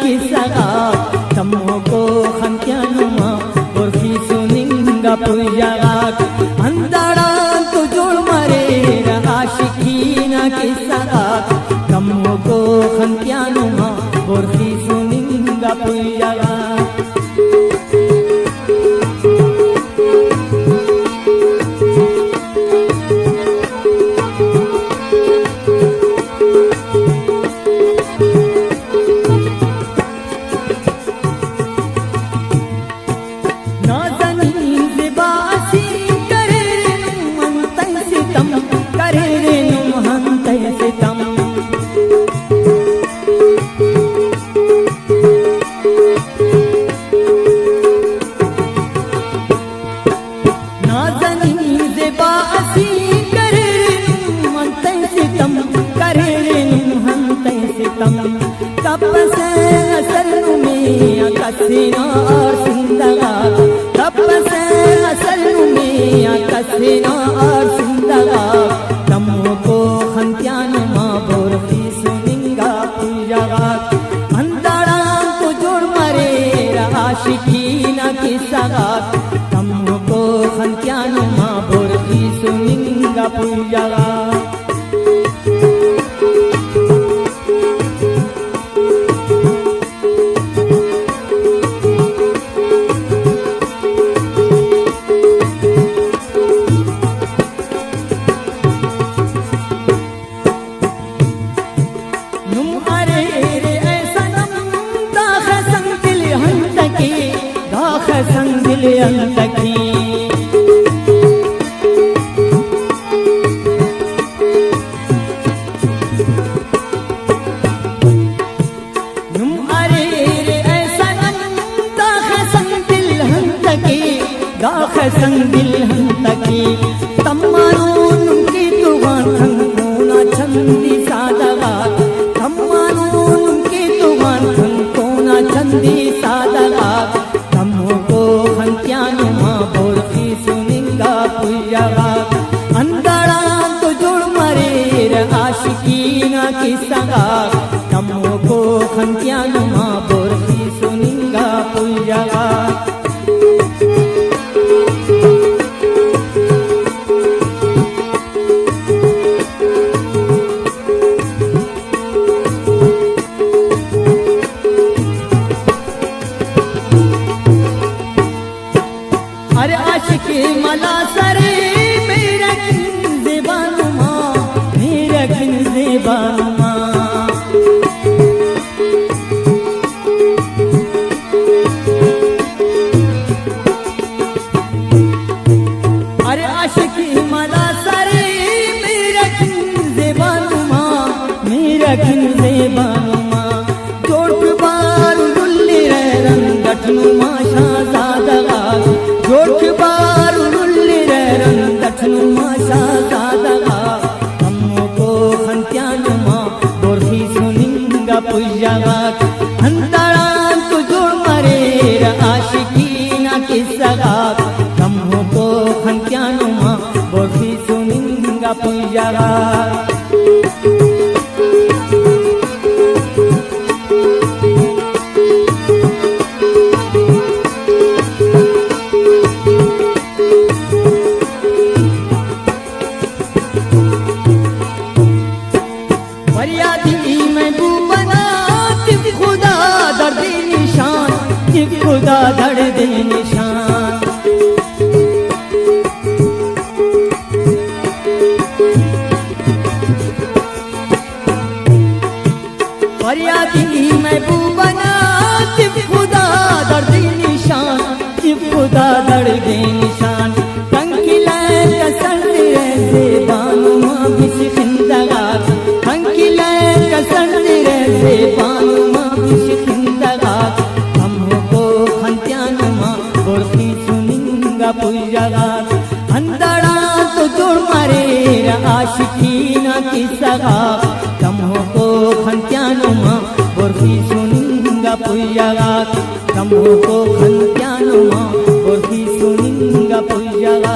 किसगा तमो को खंत्यानुमा बोरखी सुनिंगा पुजागा अंदड़ा तो जोड़ मरे आशिकीना किसगा तमो को खंत्यानुमा बोरखी सुनिंगा पुजागा तपसे असल में कसीना और सिंदगा तपसे असल में कसीना और सिंदगा तमो को खंत्यानुमा बोरखी सुनिंगा पुजागा अंदड़ा को जोड़ मरे आशिकीना किसगा तमो को खंत्यानुमा बोरखी सुनिंगा पुजागा संगिल अंतकी नुम अरे रे ऐसा दाख संगिल हंतकी दाख संगिल हंतकी तम्मानून की दुगान खंकोना छंदी सादगा तम्मानून की दुगान खंकोना छंदी सादगा अंदड़ा तो जोड़ मरे आशिकीना किसगा तमो को खंत्यानुमा बोरखी सुनिंगा पुजागा अरे आशिकी मला सरे मेरा ज़ेबानुमा मेरा ज़ेबानुमा अरे आशिकी मला सरे मेरा ज़ेबानुमा मेरा ज़ेबानुमा जोड़ बार लुल्ली रे रंग गठनुमा शाहज़ादा जोख बार लुल्ली रे रंग गठनुमा शाहज़ादा तमो को खंत्यानुमा बोरखी सुनिंगा पुजागा अंदड़ा तो जोड़ मरे आशिकीना किसगा तमो को खंत्यानुमा बोरखी सुनिंगा पुजागा खुदा धड़ दे निशान फरियादी महबूब बना खुदा धड़ दे निशान खुदा धड़ दे निशान कंकिला कसर से बानुमा बिस खिंदगा कंकिला कसर से बानुमा बिस खिंदगा पुजागा अंदड़ा तो जोड़ मरे आशिकीना किसगा तमो को खंत्यानुमा बोरखी सुनिंगा पुजागा तमो को खंत्यानुमा बोरखी सुनिंगा पुजागा